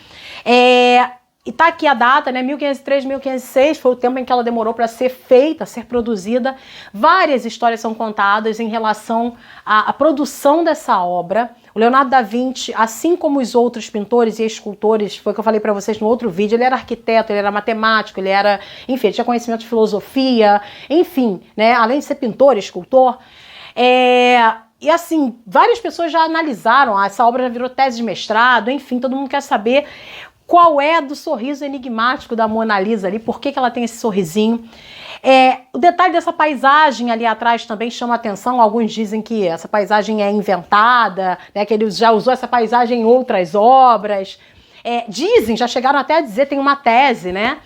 E tá aqui a data, né, 1503, 1506, foi o tempo em que ela demorou para ser feita, ser produzida. Várias histórias são contadas em relação à produção dessa obra. O Leonardo da Vinci, assim como os outros pintores e escultores, foi o que eu falei para vocês no outro vídeo, ele era arquiteto, ele era matemático, ele era, enfim, ele tinha conhecimento de filosofia, enfim, né, além de ser pintor, escultor. E assim, várias pessoas já analisaram, essa obra já virou tese de mestrado, enfim, todo mundo quer saber qual é do sorriso enigmático da Mona Lisa ali, por que ela tem esse sorrisinho. O detalhe dessa paisagem ali atrás também chama atenção. Alguns dizem que essa paisagem é inventada, né, que ele já usou essa paisagem em outras obras. Dizem, já chegaram até a dizer, tem uma tese, né,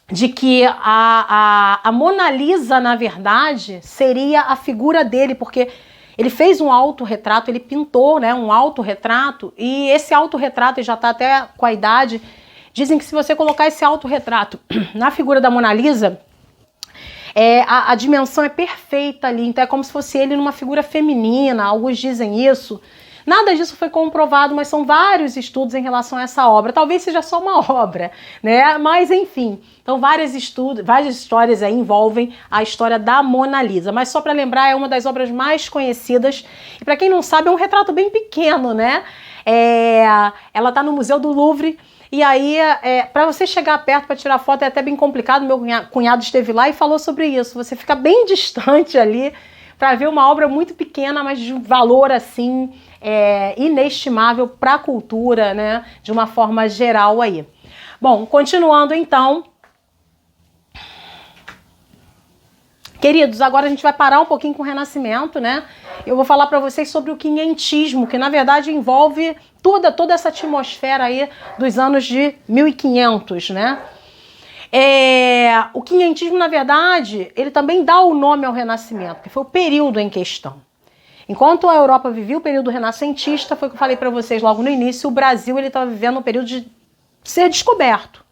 de que a Mona Lisa, na verdade, seria a figura dele, porque ele fez um autorretrato, ele pintou, né, um autorretrato, e esse autorretrato, ele já está até com a idade, dizem que se você colocar esse autorretrato na figura da Mona Lisa, a dimensão é perfeita ali, então é como se fosse ele numa figura feminina, alguns dizem isso. Nada disso foi comprovado, mas são vários estudos em relação a essa obra. Talvez seja só uma obra, né? Mas enfim, então várias histórias aí envolvem a história da Mona Lisa. Mas só para lembrar, é uma das obras mais conhecidas. E para quem não sabe, é um retrato bem pequeno, né? Ela está no Museu do Louvre. E aí, para você chegar perto para tirar foto é até bem complicado. Meu cunhado esteve lá e falou sobre isso. Você fica bem distante ali para ver uma obra muito pequena, mas de um valor assim inestimável para a cultura, né? De uma forma geral aí. Bom, continuando então. Queridos, agora a gente vai parar um pouquinho com o Renascimento, né? Eu vou falar para vocês sobre o quinhentismo, que na verdade envolve toda essa atmosfera aí dos anos de 1500, né? O quinhentismo, na verdade, ele também dá o nome ao Renascimento, que foi o período em questão. Enquanto a Europa vivia o período renascentista, foi o que eu falei para vocês logo no início, o Brasil ele estava vivendo um período de ser descoberto.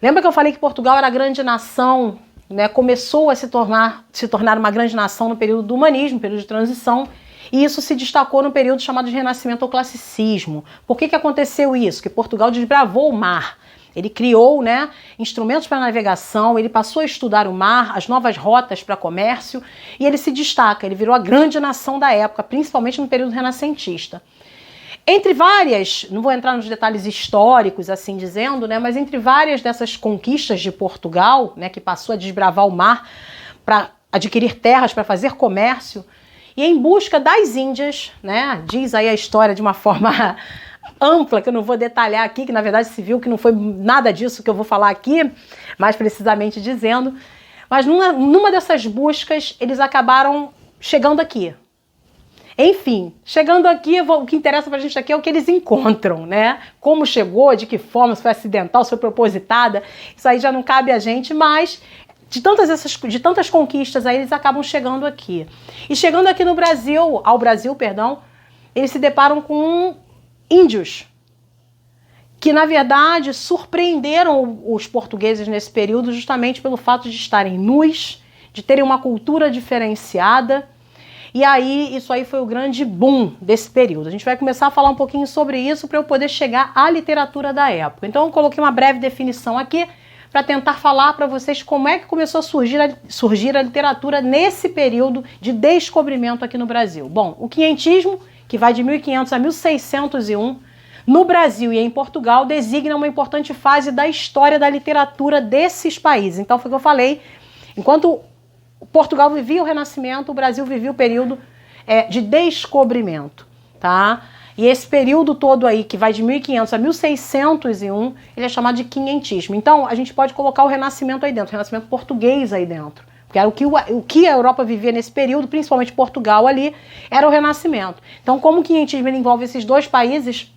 Lembra que eu falei que Portugal era a grande nação, né? Começou a se tornar uma grande nação no período do humanismo, período de transição, e isso se destacou no período chamado de Renascimento ou Classicismo. Por que aconteceu isso? Que Portugal desbravou o mar. Ele criou, né, instrumentos para navegação, ele passou a estudar o mar, as novas rotas para comércio, e ele se destaca, ele virou a grande nação da época, principalmente no período renascentista. Entre várias, não vou entrar nos detalhes históricos, assim dizendo, né, mas entre várias dessas conquistas de Portugal, né, que passou a desbravar o mar para adquirir terras para fazer comércio, e em busca das Índias, né, diz aí a história de uma forma ampla, que eu não vou detalhar aqui, que na verdade se viu que não foi nada disso que eu vou falar aqui, mais precisamente dizendo, mas numa dessas buscas eles acabaram chegando aqui. Enfim, chegando aqui, o que interessa pra gente aqui é o que eles encontram, né? Como chegou, de que forma, se foi acidental, se foi propositada, isso aí já não cabe a gente, mas de tantas conquistas aí eles acabam chegando aqui. E chegando aqui no Brasil, eles se deparam com índios, que na verdade surpreenderam os portugueses nesse período justamente pelo fato de estarem nus, de terem uma cultura diferenciada. E aí, isso aí foi o grande boom desse período. A gente vai começar a falar um pouquinho sobre isso para eu poder chegar à literatura da época. Então eu coloquei uma breve definição aqui para tentar falar para vocês como é que começou a surgir a literatura nesse período de descobrimento aqui no Brasil. Bom, o quinhentismo, que vai de 1500 a 1601, no Brasil e em Portugal, designa uma importante fase da história da literatura desses países. Então foi o que eu falei, enquanto Portugal vivia o Renascimento, o Brasil vivia o período de descobrimento, tá? E esse período todo aí, que vai de 1500 a 1601, ele é chamado de quinhentismo. Então, a gente pode colocar o Renascimento aí dentro, o Renascimento português aí dentro. Porque era o que a Europa vivia nesse período, principalmente Portugal ali, era o Renascimento. Então, como o quinhentismo envolve esses dois países,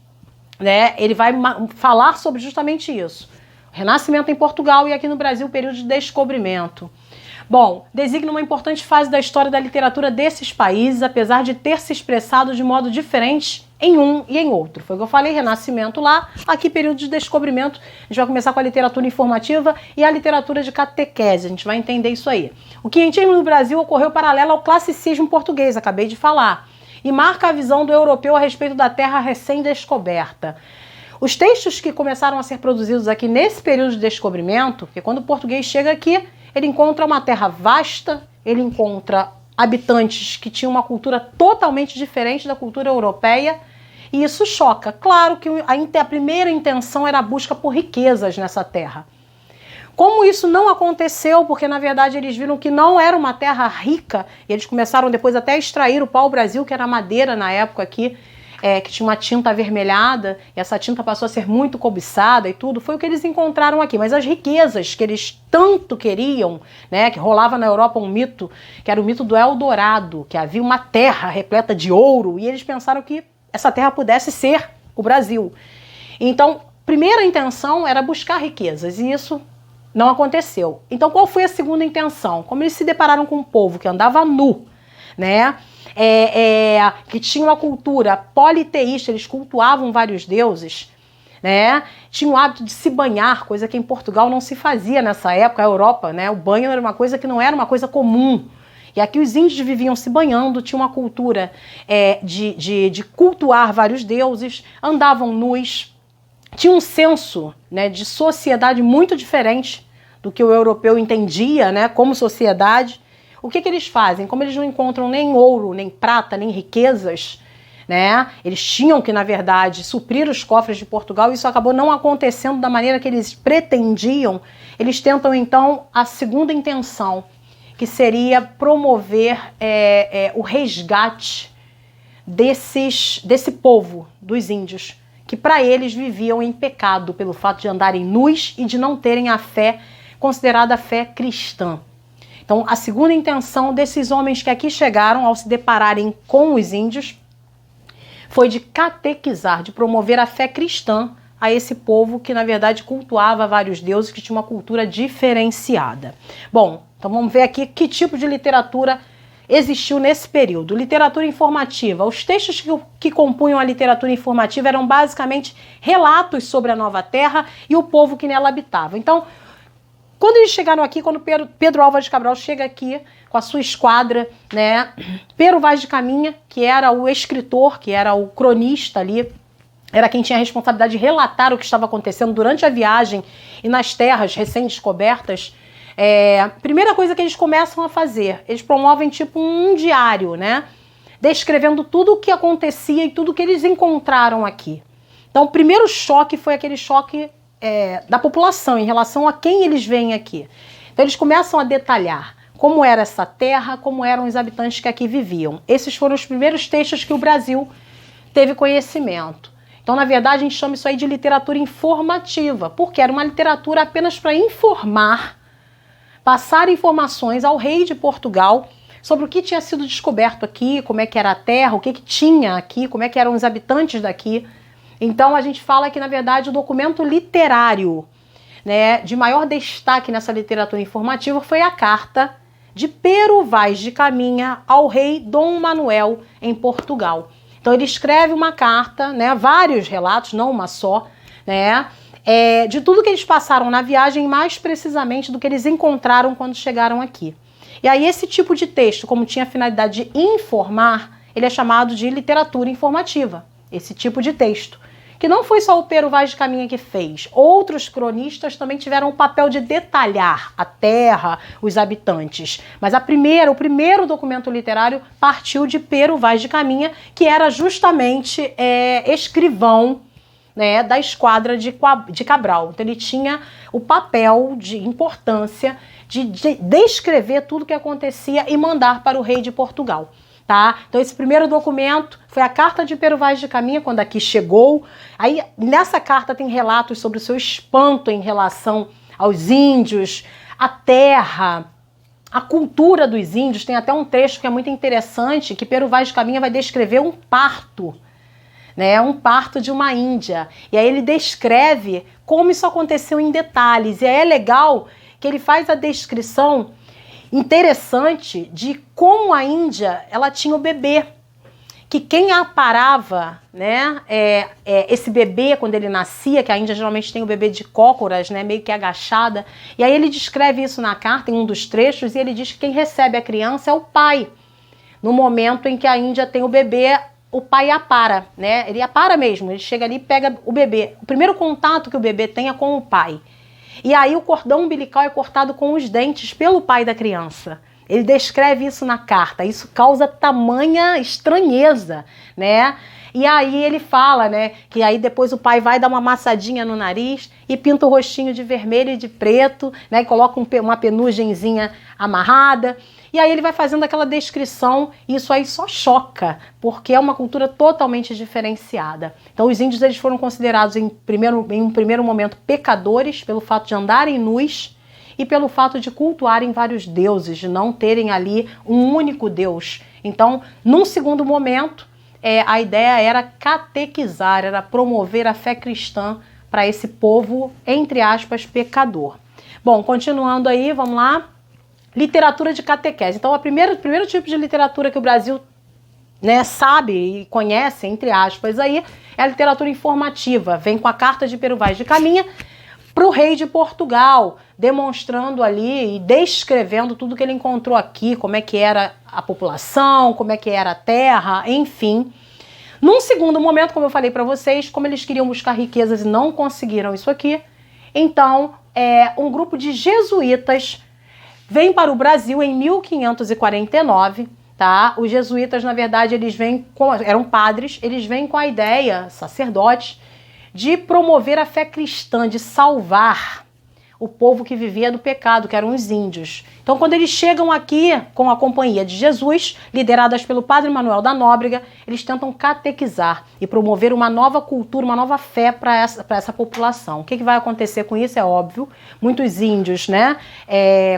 né, ele vai falar sobre justamente isso. O Renascimento em Portugal e aqui no Brasil, o período de descobrimento. Bom, designa uma importante fase da história da literatura desses países, apesar de ter se expressado de modo diferente em um e em outro. Foi o que eu falei, Renascimento lá, aqui período de descobrimento. A gente vai começar com a literatura informativa e a literatura de catequese, a gente vai entender isso aí. O quinhentismo no Brasil ocorreu paralelo ao classicismo português, acabei de falar, e marca a visão do europeu a respeito da terra recém-descoberta. Os textos que começaram a ser produzidos aqui nesse período de descobrimento, porque quando o português chega aqui, ele encontra uma terra vasta, ele encontra habitantes que tinham uma cultura totalmente diferente da cultura europeia, e isso choca. Claro que a primeira intenção era a busca por riquezas nessa terra. Como isso não aconteceu, porque na verdade eles viram que não era uma terra rica, e eles começaram depois até a extrair o pau-brasil, que era madeira na época aqui, que tinha uma tinta avermelhada, e essa tinta passou a ser muito cobiçada e tudo, foi o que eles encontraram aqui. Mas as riquezas que eles tanto queriam, né, que rolava na Europa um mito, que era o mito do Eldorado, que havia uma terra repleta de ouro, e eles pensaram que essa terra pudesse ser o Brasil. Então, primeira intenção era buscar riquezas, e isso não aconteceu. Então, qual foi a segunda intenção? Como eles se depararam com um povo que andava nu, né? Que tinha uma cultura politeísta, eles cultuavam vários deuses, né? Tinham o hábito de se banhar, coisa que em Portugal não se fazia nessa época, a Europa, né? O banho era uma coisa que não era uma coisa comum. E aqui os índios viviam se banhando, tinha uma cultura de cultuar vários deuses, andavam nus, tinha um senso, né, de sociedade muito diferente do que o europeu entendia, né, como sociedade. O que eles fazem? Como eles não encontram nem ouro, nem prata, nem riquezas, né, eles tinham que, na verdade, suprir os cofres de Portugal, e isso acabou não acontecendo da maneira que eles pretendiam. Eles tentam, então, a segunda intenção, que seria promover o resgate desse povo, dos índios, que para eles viviam em pecado pelo fato de andarem nus e de não terem a fé considerada a fé cristã. Então, a segunda intenção desses homens que aqui chegaram, ao se depararem com os índios, foi de catequizar, de promover a fé cristã a esse povo que, na verdade, cultuava vários deuses, que tinha uma cultura diferenciada. Bom, então vamos ver aqui que tipo de literatura existiu nesse período. Literatura informativa. Os textos que compunham a literatura informativa eram basicamente relatos sobre a nova terra e o povo que nela habitava. Então, quando eles chegaram aqui, quando Pedro Álvares Cabral chega aqui com a sua esquadra, né, Pero Vaz de Caminha, que era o escritor, que era o cronista ali, era quem tinha a responsabilidade de relatar o que estava acontecendo durante a viagem e nas terras recém-descobertas. Primeira coisa que eles começam a fazer, eles promovem tipo um diário, né, descrevendo tudo o que acontecia e tudo o que eles encontraram aqui. Então, o primeiro choque foi aquele choque da população em relação a quem eles veem aqui. Então eles começam a detalhar como era essa terra, como eram os habitantes que aqui viviam. Esses foram os primeiros textos que o Brasil teve conhecimento. Então, na verdade, a gente chama isso aí de literatura informativa, porque era uma literatura apenas para informar, passar informações ao rei de Portugal sobre o que tinha sido descoberto aqui, como é que era a terra, o que tinha aqui, como é que eram os habitantes daqui. Então, a gente fala que, na verdade, o documento literário, né, de maior destaque nessa literatura informativa foi a carta de Pero Vaz de Caminha ao rei Dom Manuel em Portugal. Então ele escreve uma carta, né, vários relatos, não uma só, né, de tudo que eles passaram na viagem, mais precisamente do que eles encontraram quando chegaram aqui. E aí esse tipo de texto, como tinha a finalidade de informar, ele é chamado de literatura informativa, esse tipo de texto. Que não foi só o Pero Vaz de Caminha que fez. Outros cronistas também tiveram o papel de detalhar a terra, os habitantes. Mas o primeiro documento literário partiu de Pero Vaz de Caminha, que era justamente escrivão, né, da esquadra de Cabral. Então ele tinha o papel de importância de descrever tudo o que acontecia e mandar para o rei de Portugal. Tá? Então esse primeiro documento foi a carta de Pero Vaz de Caminha, quando aqui chegou. Aí nessa carta tem relatos sobre o seu espanto em relação aos índios, a terra, a cultura dos índios. Tem até um trecho que é muito interessante, que Pero Vaz de Caminha vai descrever um parto, né? Um parto de uma índia. E aí ele descreve como isso aconteceu em detalhes. E aí é legal que ele faz a descrição interessante de como a Índia, ela tinha o bebê, que quem aparava, né, esse bebê quando ele nascia, que a Índia geralmente tem o bebê de cócoras, né, meio que agachada, e aí ele descreve isso na carta, em um dos trechos, e ele diz que quem recebe a criança é o pai. No momento em que a Índia tem o bebê, o pai apara, né, ele apara mesmo, ele chega ali e pega o bebê. O primeiro contato que o bebê tem é com o pai. E aí o cordão umbilical é cortado com os dentes pelo pai da criança. Ele descreve isso na carta. Isso causa tamanha estranheza, né? E aí ele fala, né, que aí depois o pai vai dar uma amassadinha no nariz e pinta o rostinho de vermelho e de preto, né, e coloca uma penugenzinha amarrada. E aí ele vai fazendo aquela descrição, e isso aí só choca, porque é uma cultura totalmente diferenciada. Então os índios, eles foram considerados em um primeiro momento pecadores pelo fato de andarem nus e pelo fato de cultuarem vários deuses, de não terem ali um único Deus. Então, num segundo momento, a ideia era catequizar, era promover a fé cristã para esse povo, entre aspas, pecador. Bom, continuando aí, vamos lá. Literatura de catequese. Então, o primeiro tipo de literatura que o Brasil, né, sabe e conhece, entre aspas, aí, é a literatura informativa. Vem com a carta de Pero Vaz de Caminha para o rei de Portugal, demonstrando ali e descrevendo tudo que ele encontrou aqui, como é que era a população, como é que era a terra, enfim. Num segundo momento, como eu falei para vocês, como eles queriam buscar riquezas e não conseguiram isso aqui, então um grupo de jesuítas vem para o Brasil em 1549, tá? Os jesuítas, na verdade, eram padres, eles vêm com a ideia, sacerdotes, de promover a fé cristã, de salvar o povo que vivia do pecado, que eram os índios. Então, quando eles chegam aqui com a Companhia de Jesus, lideradas pelo Padre Manuel da Nóbrega, eles tentam catequizar e promover uma nova cultura, uma nova fé para essa população. O que vai acontecer com isso é óbvio. Muitos índios, né,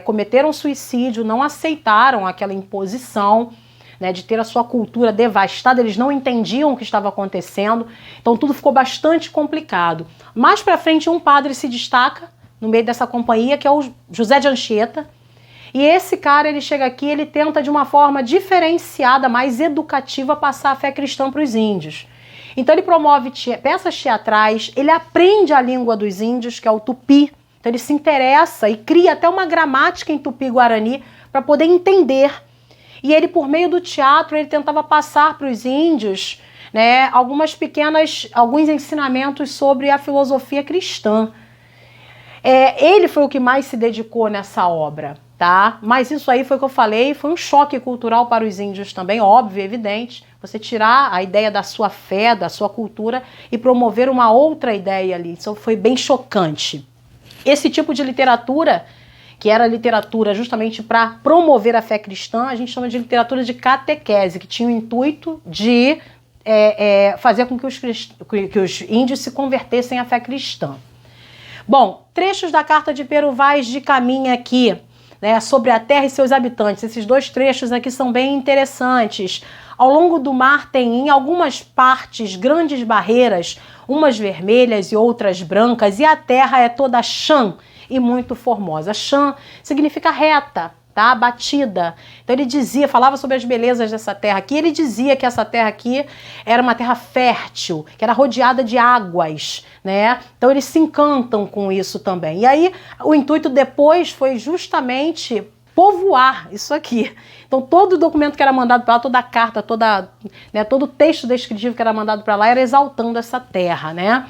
cometeram suicídio, não aceitaram aquela imposição, né, de ter a sua cultura devastada, eles não entendiam o que estava acontecendo, então tudo ficou bastante complicado. Mais para frente, um padre se destaca no meio dessa companhia, que é o José de Anchieta, e esse cara, ele chega aqui, ele tenta de uma forma diferenciada, mais educativa, passar a fé cristã para os índios. Então ele promove peças teatrais, ele aprende a língua dos índios, que é o tupi, então ele se interessa e cria até uma gramática em tupi-guarani para poder entender. E ele, por meio do teatro, ele tentava passar para os índios, né, alguns ensinamentos sobre a filosofia cristã. Ele foi o que mais se dedicou nessa obra, tá? Mas isso aí foi o que eu falei, foi um choque cultural para os índios também, óbvio, evidente. Você tirar a ideia da sua fé, da sua cultura e promover uma outra ideia ali. Isso foi bem chocante. Esse tipo de literatura, que era literatura justamente para promover a fé cristã, a gente chama de literatura de catequese, que tinha o intuito de fazer com que os índios se convertessem à fé cristã. Bom, trechos da carta de Pero Vaz de Caminha aqui, né, sobre a terra e seus habitantes. Esses dois trechos aqui são bem interessantes. Ao longo do mar tem em algumas partes grandes barreiras, umas vermelhas e outras brancas, e a terra é toda chã e muito formosa. Chã significa reta, tá? Batida. Então ele dizia, falava sobre as belezas dessa terra aqui, ele dizia que essa terra aqui era uma terra fértil, que era rodeada de águas, né? Então eles se encantam com isso também. E aí o intuito depois foi justamente povoar isso aqui. Então todo o documento que era mandado para lá, toda a carta, todo o texto descritivo que era mandado para lá era exaltando essa terra, né?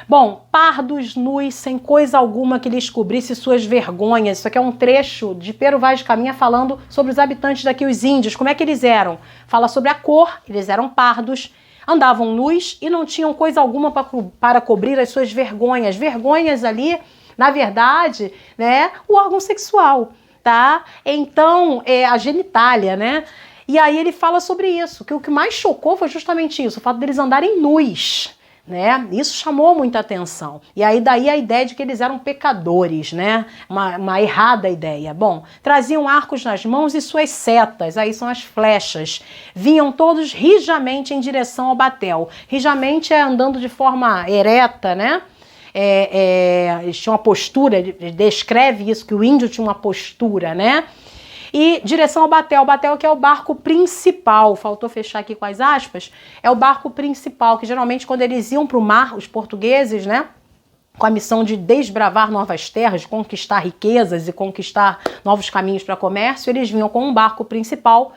Bom, pardos nus, sem coisa alguma que lhes cobrisse suas vergonhas. Isso aqui é um trecho de Pero Vaz de Caminha falando sobre os habitantes daqui, os índios, como é que eles eram. Fala sobre a cor, eles eram pardos, andavam nus e não tinham coisa alguma para cobrir as suas vergonhas. Vergonhas ali, na verdade, né, o órgão sexual, tá? Então, a genitália, né? E aí ele fala sobre isso, que o que mais chocou foi justamente isso, o fato deles andarem nus, né? Isso chamou muita atenção. E aí daí a ideia de que eles eram pecadores, né? Uma errada ideia. Bom, traziam arcos nas mãos e suas setas, aí são as flechas. Vinham todos rijamente em direção ao batel. Rijamente é andando de forma ereta, né? Eles tinham uma postura, ele descreve isso, que o índio tinha uma postura, né? E direção ao batel. O batel que é o barco principal, faltou fechar aqui com as aspas, é o barco principal, que geralmente quando eles iam para o mar, os portugueses, né, com a missão de desbravar novas terras, de conquistar riquezas e conquistar novos caminhos para comércio, eles vinham com um barco principal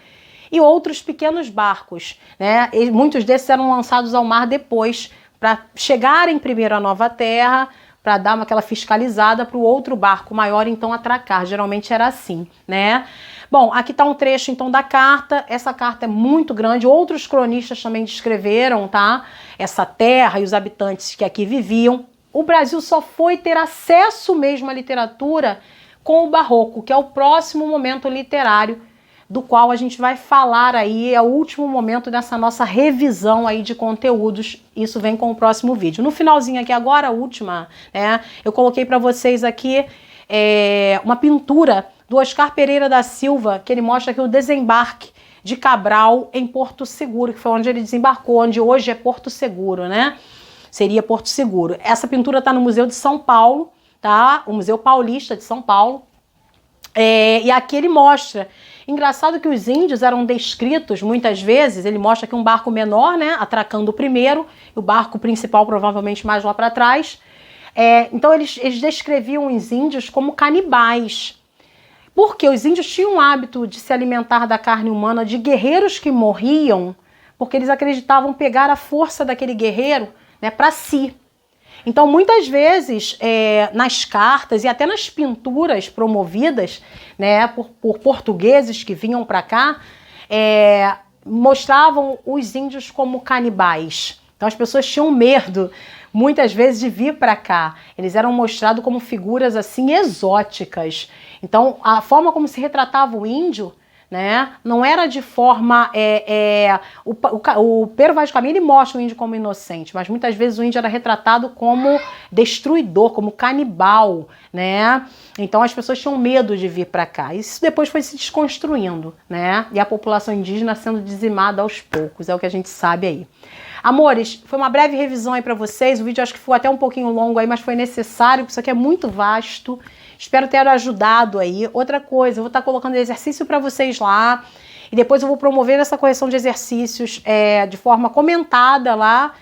e outros pequenos barcos, né, e muitos desses eram lançados ao mar depois, para chegarem primeiro à nova terra, para dar aquela fiscalizada para o outro barco maior então atracar. Geralmente era assim, né? Bom, aqui está um trecho então da carta. Essa carta é muito grande. Outros cronistas também descreveram, tá? Essa terra e os habitantes que aqui viviam. O Brasil só foi ter acesso mesmo à literatura com o Barroco, que é o próximo momento literário do qual a gente vai falar aí, é o último momento dessa nossa revisão aí de conteúdos. Isso vem com o próximo vídeo. No finalzinho aqui agora, a última, né, eu coloquei para vocês aqui uma pintura do Oscar Pereira da Silva, que ele mostra aqui o desembarque de Cabral em Porto Seguro, que foi onde ele desembarcou, onde hoje é Porto Seguro, né? Seria Porto Seguro. Essa pintura está no Museu de São Paulo, tá? O Museu Paulista de São Paulo. E aqui ele mostra. Engraçado que os índios eram descritos muitas vezes, ele mostra aqui um barco menor, né, atracando o primeiro, e o barco principal provavelmente mais lá para trás. Então eles descreviam os índios como canibais, porque os índios tinham o hábito de se alimentar da carne humana de guerreiros que morriam, porque eles acreditavam pegar a força daquele guerreiro, né, para si. Então, muitas vezes, nas cartas e até nas pinturas promovidas, né, por portugueses que vinham para cá, mostravam os índios como canibais. Então, as pessoas tinham medo, muitas vezes, de vir para cá. Eles eram mostrados como figuras, assim, exóticas. Então, a forma como se retratava o índio, né, não era de forma... o Pero Vaz de Caminha, ele mostra o índio como inocente, mas muitas vezes o índio era retratado como destruidor, como canibal, né? Então as pessoas tinham medo de vir para cá. Isso depois foi se desconstruindo, né? E a população indígena sendo dizimada aos poucos, é o que a gente sabe aí. Amores, foi uma breve revisão aí para vocês. O vídeo acho que foi até um pouquinho longo aí, mas foi necessário, porque isso aqui é muito vasto. Espero ter ajudado aí. Outra coisa, eu vou estar colocando exercício para vocês lá. E depois eu vou promover essa correção de exercícios de forma comentada lá.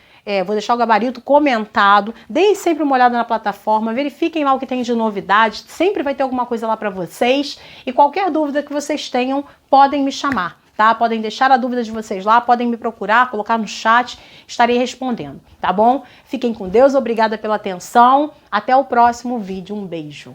Vou deixar o gabarito comentado. Deem sempre uma olhada na plataforma. Verifiquem lá o que tem de novidade. Sempre vai ter alguma coisa lá para vocês. E qualquer dúvida que vocês tenham, podem me chamar. Tá? Podem deixar a dúvida de vocês lá, podem me procurar, colocar no chat, estarei respondendo, tá bom? Fiquem com Deus, obrigada pela atenção, até o próximo vídeo, um beijo.